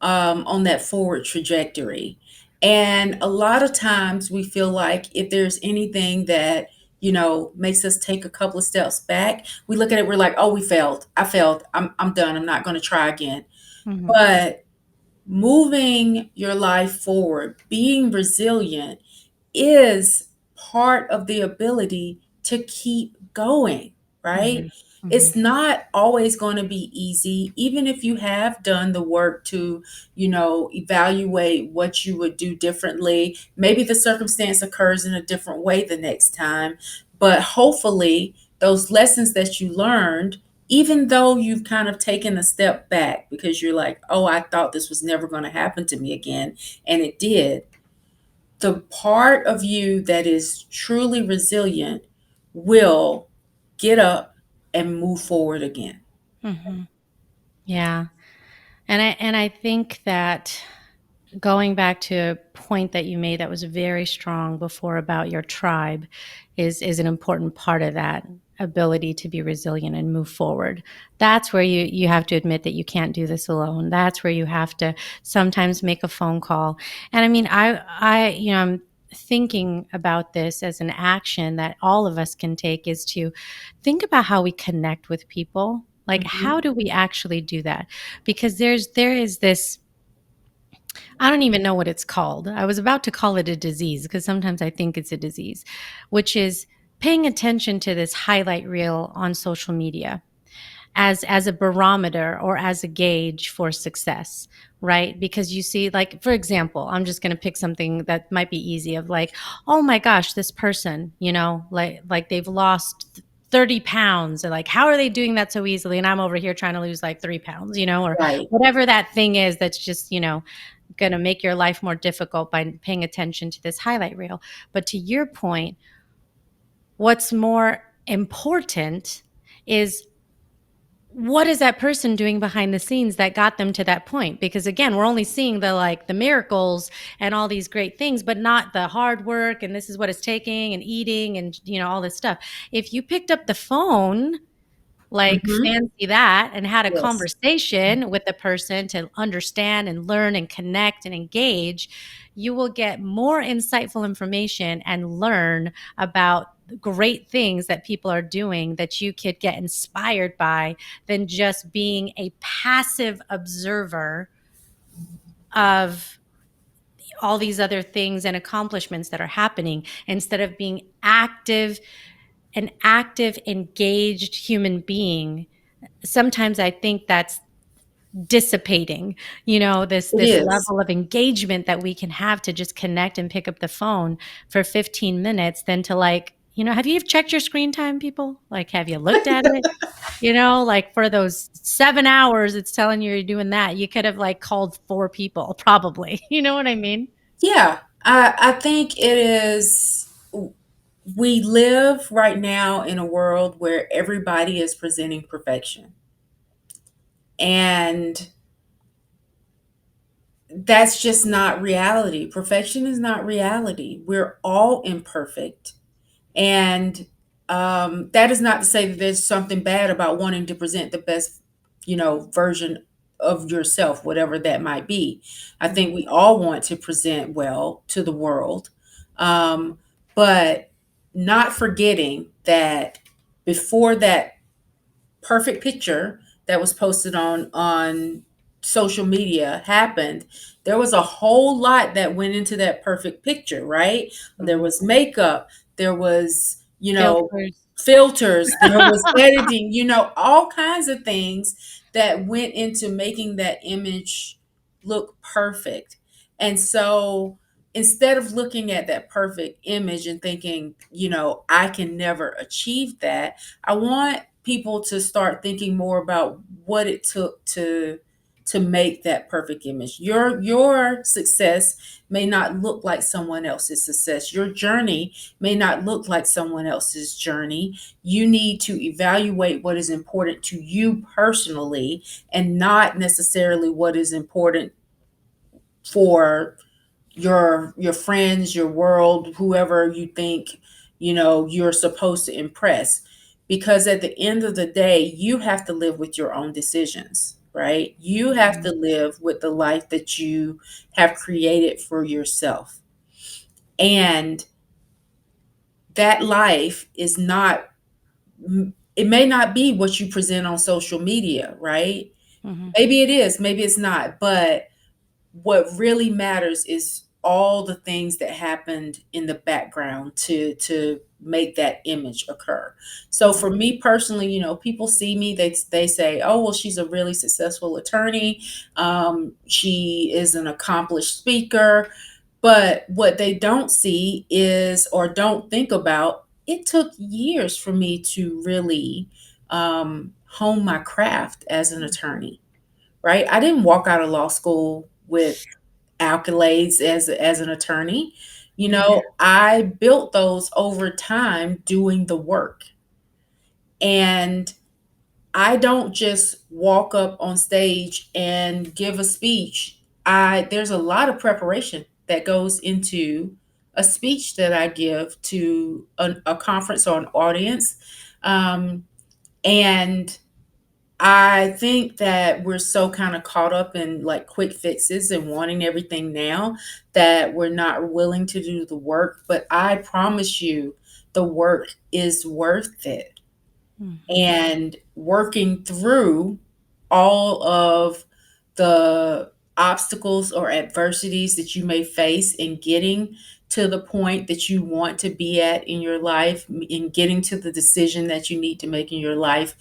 on that forward trajectory. And a lot of times we feel like if there's anything that, makes us take a couple of steps back, we look at it, we're like, oh, we failed. I failed. I'm done. I'm not going to try again. Mhm. But moving your life forward, being resilient, is part of the ability to keep going, right? Mhm. Mhm. It's not always going to be easy, even if you have done the work to, evaluate what you would do differently. Maybe the circumstance occurs in a different way the next time, but hopefully, those lessons that you learned, even though you've kind of taken a step back because you're like, oh, I thought this was never going to happen to me again, and it did, the part of you that is truly resilient will get up and move forward again. Mm-hmm. Yeah. And I think that going back to a point that you made that was very strong before about your tribe is an important part of that ability to be resilient and move forward. That's where you have to admit that you can't do this alone. That's where you have to sometimes make a phone call. And I mean, I'm thinking about this as an action that all of us can take, is to think about how we connect with people. Like, how Mhm. do we actually do that? Because there is this, I don't even know what it's called. I was about to call it a disease because sometimes I think it's a disease, which is paying attention to this highlight reel on social media as a barometer or as a gauge for success, right? Because you see, like, for example, I'm just going to pick something that might be easy, of like, oh my gosh, this person, like they've lost 30 pounds, and like, how are they doing that so easily? And I'm over here trying to lose like 3 pounds, or Right. whatever that thing is that's just, going to make your life more difficult by paying attention to this highlight reel. But to your point, what's more important is, what is that person doing behind the scenes that got them to that point? Because again, we're only seeing the miracles and all these great things, but not the hard work, and this is what it's taking, and eating, and all this stuff. If you picked up the phone, like, Mhm. fancy that, and had a Yes. conversation with the person to understand and learn and connect and engage, you will get more insightful information and learn about great things that people are doing that you could get inspired by, than just being a passive observer of all these other things and accomplishments that are happening, instead of being an active, engaged human being. Sometimes I think that's dissipating, this It this is. level of engagement that we can have to just connect and pick up the phone for 15 minutes, than to, like, have you checked your screen time, people? Like, have you looked at it? Like, for those 7 hours it's telling you you're doing that, you could have like called 4 people probably. You know what I mean? Yeah. I think it is. We live right now in a world where everybody is presenting perfection. And that's just not reality. Perfection is not reality. We're all imperfect. And that is not to say that there's something bad about wanting to present the best, version of yourself, whatever that might be. I think Mhm. we all want to present well to the world, um, but not forgetting that before that perfect picture that was posted on social media happened, there was a whole lot that went into that perfect picture, right? There Mhm. was makeup, there was, Filters. filters, there was editing, all kinds of things that went into making that image look perfect. And so instead of looking at that perfect image and thinking, I can never achieve that, I want people to start thinking more about what it took to make that perfect image. Your success may not look like someone else's success. Your journey may not look like someone else's journey. You need to evaluate what is important to you personally, and not necessarily what is important for your friends, your world, whoever you think, you're supposed to impress. Because at the end of the day, you have to live with your own decisions, right? You have to Mhm. live with the life that you have created for yourself. And that life is not, it may not be what you present on social media, right? Mhm. Maybe it is, maybe it's not, but what really matters is all the things that happened in the background to make that image occur. So Mhm. for me personally, people see me, they say, oh well, she's a really successful attorney, she is an accomplished speaker. But what they don't see is, or don't think about, it took years for me to really hone my craft as an attorney, right? I didn't walk out of law school with accolades as an attorney. I built those over time doing the work. And I don't just walk up on stage and give a speech. I There's a lot of preparation that goes into a speech that I give to a conference or an audience. Um, and I think that we're so kind of caught up in like quick fixes and wanting everything now that we're not willing to do the work. But I promise you, the work is worth it. Mhm. And working through all of the obstacles or adversities that you may face in getting to the point that you want to be at in your life, in getting to the decision that you need to make in your life,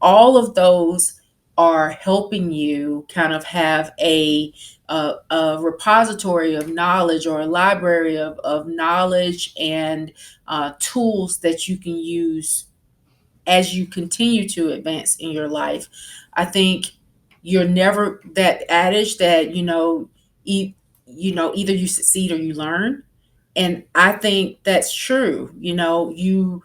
all of those are helping you kind of have a repository of knowledge or a library of knowledge and tools that you can use as you continue to advance in your life. I think you're never that adage that, either you succeed or you learn. And I think that's true. You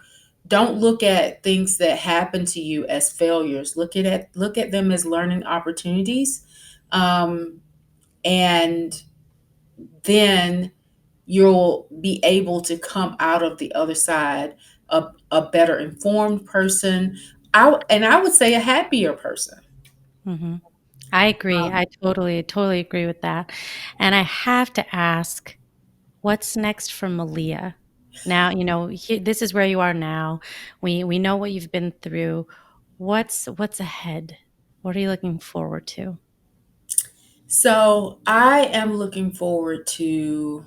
don't look at things that happen to you as failures. Look at them as learning opportunities. Um, and then you'll be able to come out of the other side a better informed person. I would say a happier person. Mhm. I agree. Um, I totally agree with that. And I have to ask, what's next for Meliah? Now, this is where you are now. We know what you've been through. What's ahead? What are you looking forward to? so I am looking forward to,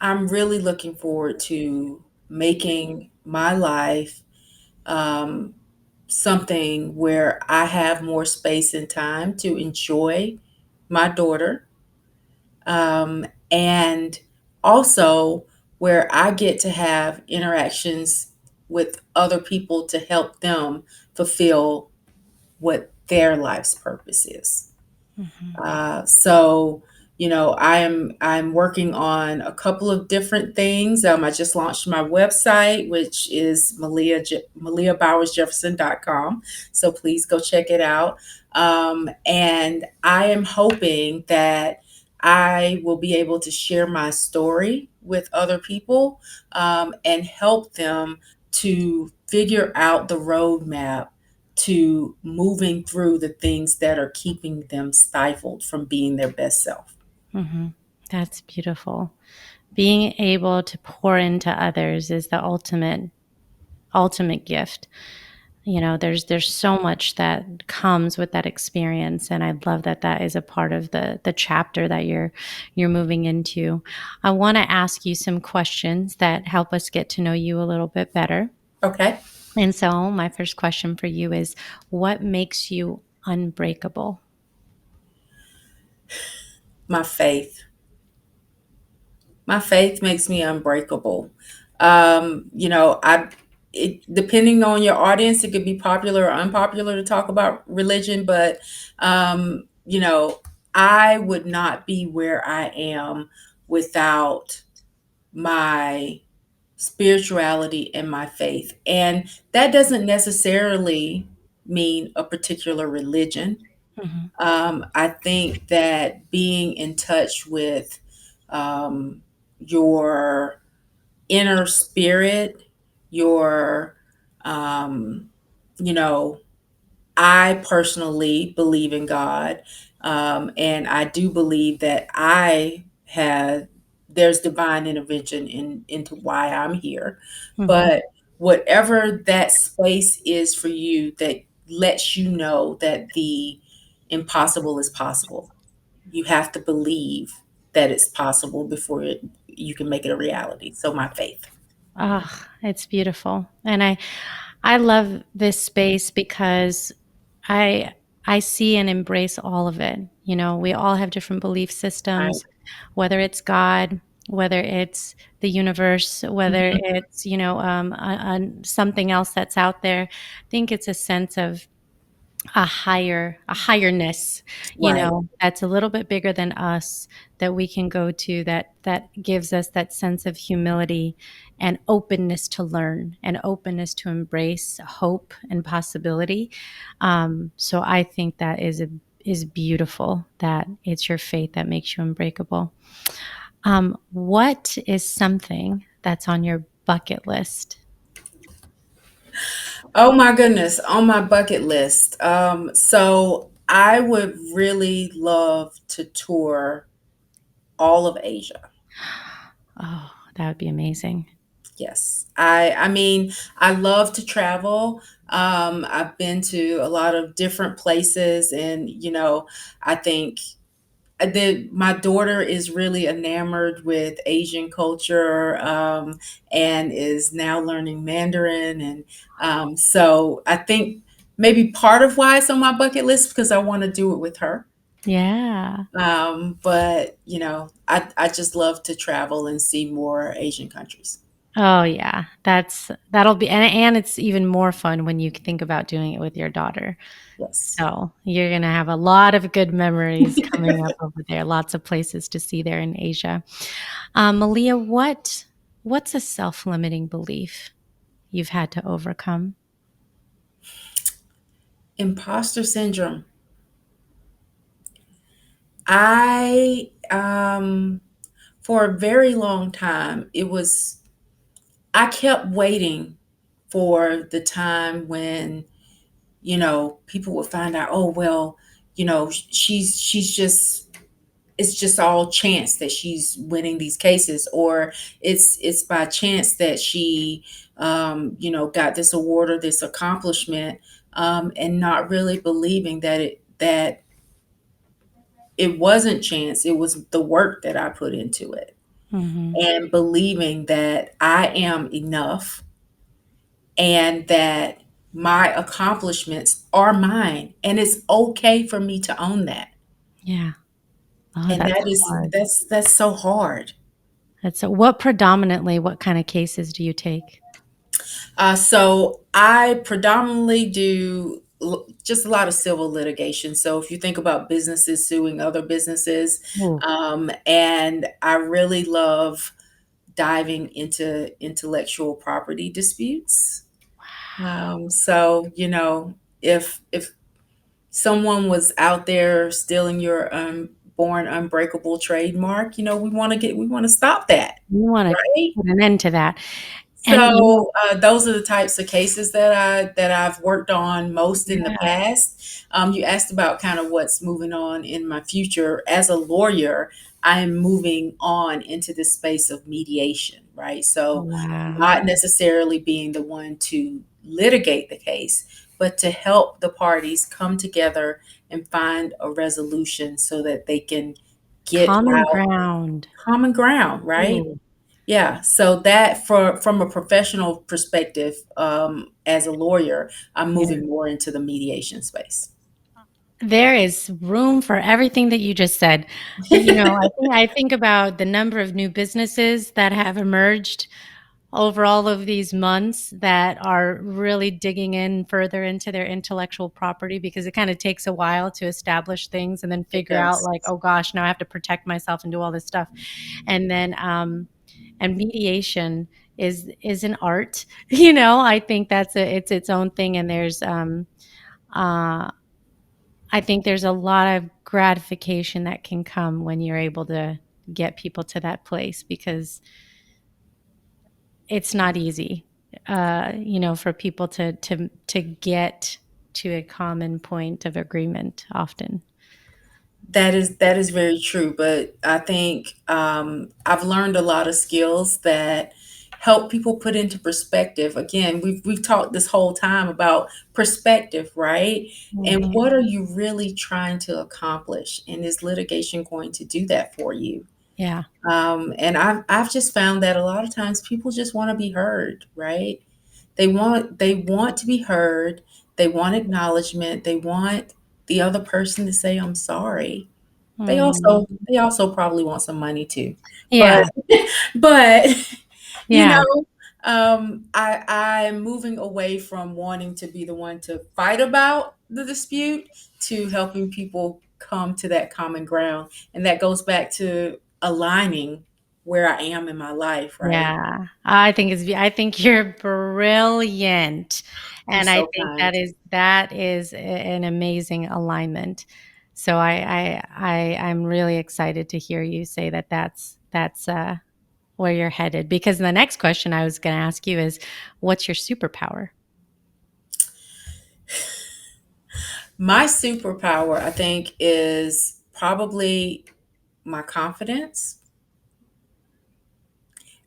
I'm really looking forward to making my life um, something where I have more space and time to enjoy my daughter, and also where I get to have interactions with other people to help them fulfill what their life's purpose is. Mhm. So, I'm working on a couple of different things. I just launched my website, which is meliahbowersjefferson.com. So please go check it out. And I am hoping that I will be able to share my story with other people, and help them to figure out the roadmap to moving through the things that are keeping them stifled from being their best self. Mhm. That's beautiful. Being able to pour into others is the ultimate gift. There's so much that comes with that experience, and I love that that is a part of the chapter that you're moving into. I want to ask you some questions that help us get to know you a little bit better. Okay. And so, my first question for you is, what makes you unbreakable? My faith. My faith makes me unbreakable. Depending on your audience, it could be popular or unpopular to talk about religion, but I would not be where I am without my spirituality and my faith. And that doesn't necessarily mean a particular religion. Mhm. I think that being in touch with um, your inner spirit, your, um, you know, I personally believe in God, and I do believe that there's divine intervention into why I'm here. Mhm. But whatever that space is for you that lets you know that the impossible is possible, you have to believe that it's possible before you can make it a reality. So my faith. Ah, it's beautiful. And I love this space because I I see and embrace all of it. We all have different belief Right. systems, whether it's God, whether it's the universe, whether Mhm. it's, something else that's out there. I think it's a sense of a higherness, Right. that's a little bit bigger than us, that we can go to, that gives us that sense of humility and openness to learn and openness to embrace hope and possibility. So I think that is beautiful, that it's your faith that makes you unbreakable. What is something that's on your bucket list? Oh my goodness, on my bucket list. So I would really love to tour all of Asia. Oh, that would be amazing. Yes. I mean, I love to travel. I've been to a lot of different places, and I think my daughter is really enamored with Asian culture, and is now learning Mandarin, and so I think maybe part of why it's on my bucket list because I want to do it with her. Yeah. But I just love to travel and see more Asian countries. Oh yeah, that'll be, and it's even more fun when you think about doing it with your daughter. Yes. So you're gonna have a lot of good memories coming up over there. Lots of places to see there in Asia. Meliah, what's a self-limiting belief you've had to overcome? Imposter syndrome. I for a very long time I kept waiting for the time when people would find out, oh well, she's just it's just all chance that she's winning these cases, or it's by chance that she got this award or this accomplishment, and not really believing that it wasn't chance, it was the work that I put into it, Mhm. and believing that I am enough and that my accomplishments are mine and it's okay for me to own that. Yeah. Oh, And that's that is hard. that's so hard. That's what kind of cases do you take? So I predominantly do just a lot of civil litigation. So if you think about businesses suing other businesses, Ooh, and I really love diving into intellectual property disputes. So if someone was out there stealing your born unbreakable trademark, we want to stop that, you wanna right? put an end to that. And, So those are the types of cases that I've worked on most in the yeah. past. You asked about kind of what's moving on in my future as a lawyer. I am moving on into the space of mediation, right? So Wow. not necessarily being the one to litigate the case, but to help the parties come together and find a resolution so that they can get Common out ground. common ground, right? Ooh, Yeah, so that from a professional perspective, as a lawyer, I'm yeah. moving more into the mediation space. There is room for everything that you just said. I think about the number of new businesses that have emerged over all of these months that are really digging in further into their intellectual property, because it kind of takes a while to establish things and then It figure out, does. like, oh gosh, now I have to protect myself and do all this stuff. And then and mediation is an art. I think it's its own thing, and uh I think there's a lot of gratification that can come when you're able to get people to that place, because it's not easy, for people to get to a common point of agreement often. That is very true, but I think I've learned a lot of skills that help people put into perspective. Again, we've talked this whole time about perspective, right? And Mhm. what are you really trying to accomplish? And is litigation going to do that for you? Yeah. And I've just found that a lot of times people just want to be heard, right? They want to be heard. They want acknowledgement. They want the other person to say, "I'm sorry." They Mhm. also they also probably want some money too. But Yeah. but you Yeah. know, I'm moving away from wanting to be the one to fight about the dispute to helping people come to that common ground. And that goes back to aligning where I am in my life, right? Yeah, I think you're brilliant, You're and I so think kind. that is an amazing alignment. So I'm really excited to hear you say that that's where you're headed, because the next question I was going to ask you is, what's your superpower? My superpower, I think, is probably my confidence.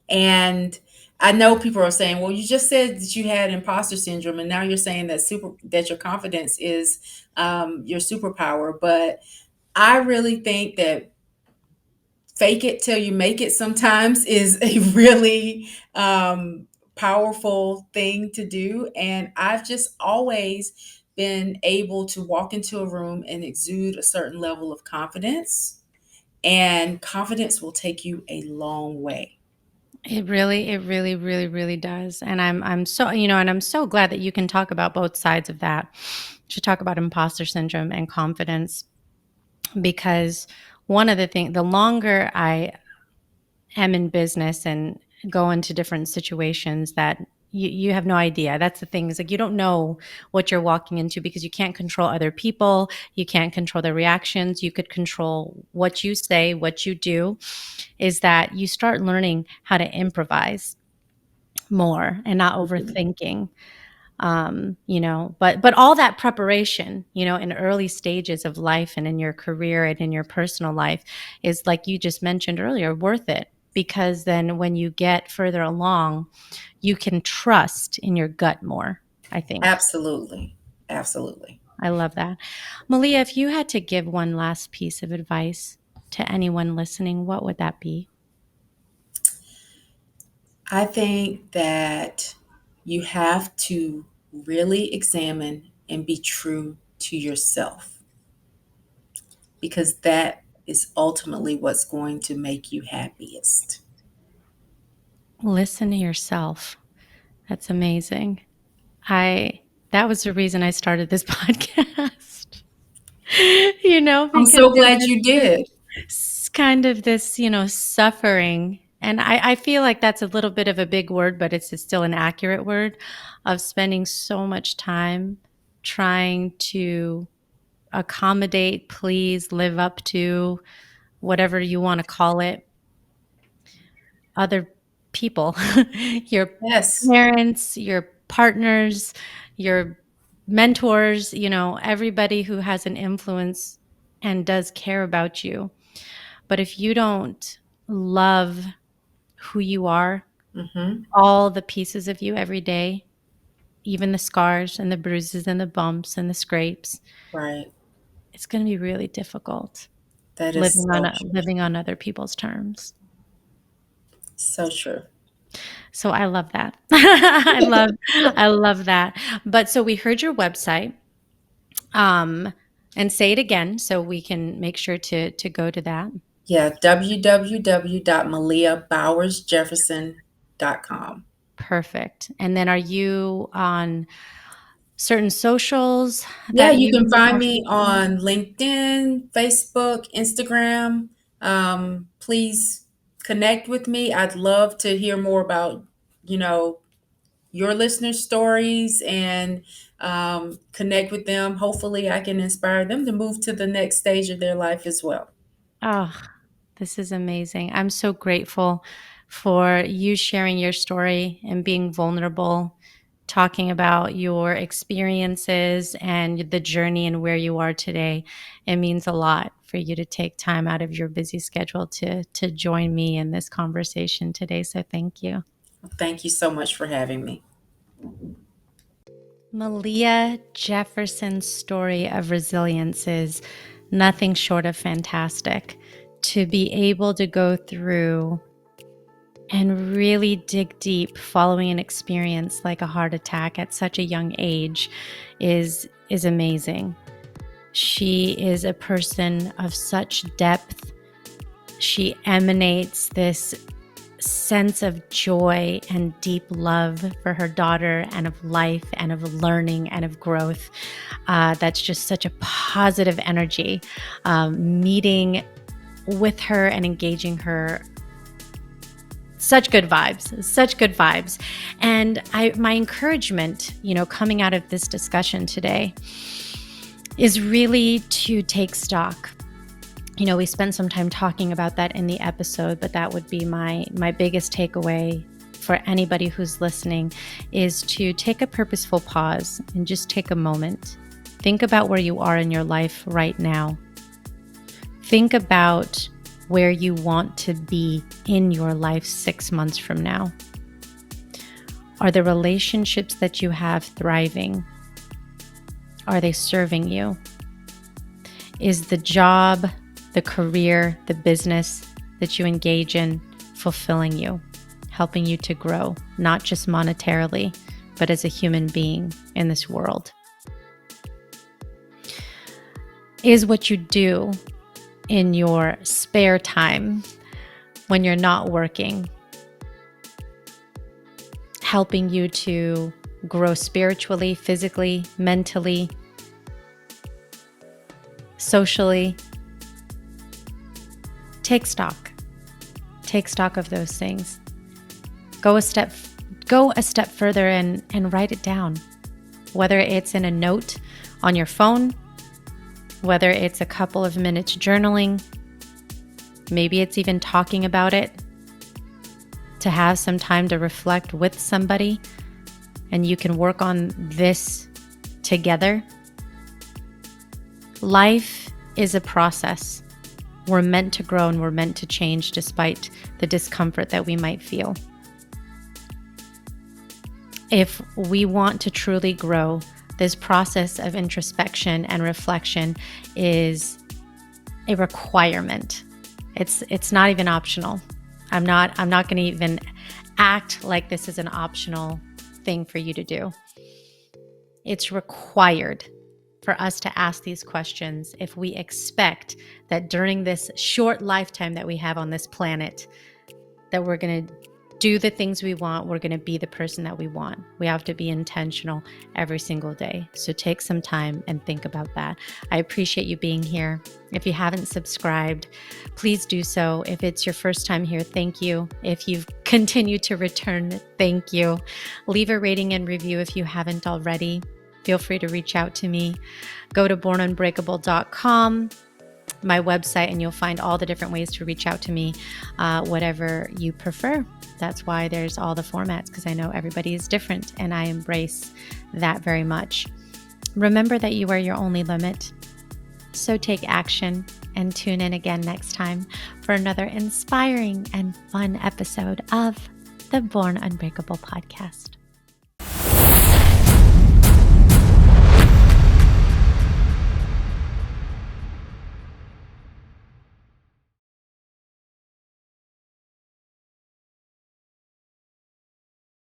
And I know people are saying, well, you just said that you had imposter syndrome, and now you're saying that your confidence is your superpower. But I really think that fake it till you make it sometimes is a really powerful thing to do. And I've just always been able to walk into a room and exude a certain level of confidence. And confidence will take you a long way. It really, really, really does. And I'm so, and I'm so glad that you can talk about both sides of that. To talk about imposter syndrome and confidence, because one of the things, the longer I am in business and go into different situations, that you have no idea. That's the thing, is like, you don't know what you're walking into, because you can't control other people. You can't control their reactions. You could control what you say, what you do, is that you start learning how to improvise more and not Mhm. overthinking. But all that preparation, in early stages of life and in your career and in your personal life, is, like you just mentioned earlier, worth it, because then when you get further along, you can trust in your gut more, I think. Absolutely. Absolutely. I love that. Meliah, if you had to give one last piece of advice to anyone listening, what would that be? I think that you have to really examine and be true to yourself, because that is ultimately what's going to make you happiest. Listen to yourself. That's amazing. I That was the reason I started this podcast. I'm Because so in glad you this did. kind of this, suffering, and I feel like that's a little bit of a big word, but it's still an accurate word, of spending so much time trying to accommodate, please, live up to, whatever you want to call it, other people, your Yes. parents, your partners, your mentors, everybody who has an influence and does care about you. But if you don't love who you are, Hmm. all the pieces of you every day, even the scars and the bruises and the bumps and the scrapes, Right. it's going to be really difficult That is so true. living on other people's terms. So true. So I love that. I love that. But so we heard your website, um, and say it again so we can make sure to go to that. Yeah, www.meliahbowersjefferson.com. Perfect. And then are you on certain socials Yeah, that you you can find are me frequent? on LinkedIn, Facebook, Instagram. Please connect with me. I'd love to hear more about, you know, your listeners' stories and connect with them. Hopefully, I can inspire them to move to the next stage of their life as well. Oh, this is amazing. I'm so grateful for you sharing your story and being vulnerable, talking about your experiences and the journey and where you are today. It means a lot for you to take time out of your busy schedule to join me in this conversation today. So thank you. Thank you so much for having me. Meliah Jefferson's story of resilience is nothing short of fantastic. To be able to go through and really dig deep following an experience like a heart attack at such a young age is amazing. She is a person of such depth. She emanates this sense of joy and deep love for her daughter and of life and of learning and of growth. That's just such a positive energy. Meeting with her and engaging her, such good vibes. And my encouragement, coming out of this discussion today is really to take stock. We spent some time talking about that in the episode, but that would be my biggest takeaway for anybody who's listening, is to take a purposeful pause and just take a moment. Think about where you are in your life right now. Think about where you want to be in your life 6 months from now. Are the relationships that you have thriving? Are they serving you? Is the job, the career, the business that you engage in fulfilling you, helping you to grow, not just monetarily, but as a human being in this world? Is what you do in your spare time when you're not working helping you to grow spiritually, physically, mentally, socially? Take stock of those things. Go a step further and write it down, whether it's in a note on your phone, whether it's a couple of minutes journaling, maybe it's even talking about it, to have some time to reflect with somebody, and you can work on this together. Life is a process. We're meant to grow and we're meant to change despite the discomfort that we might feel. If we want to truly grow, this process of introspection and reflection is a requirement. It's not even optional. I'm not going to even act like this is an optional thing for you to do. It's required for us to ask these questions if we expect that during this short lifetime that we have on this planet, that we're going to do the things we want, we're going to be the person that we want. We have to be intentional every single day. So take some time and think about that. I appreciate you being here. If you haven't subscribed, please do so. If it's your first time here, thank you. If you've continued to return, thank you. Leave a rating and review if you haven't already. Feel free to reach out to me. Go to bornunbreakable.com, my website, and you'll find all the different ways to reach out to me, whatever you prefer. That's why there's all the formats, because I know everybody is different, and I embrace that very much. Remember that you are your only limit. So take action and tune in again next time for another inspiring and fun episode of the Born Unbreakable podcast.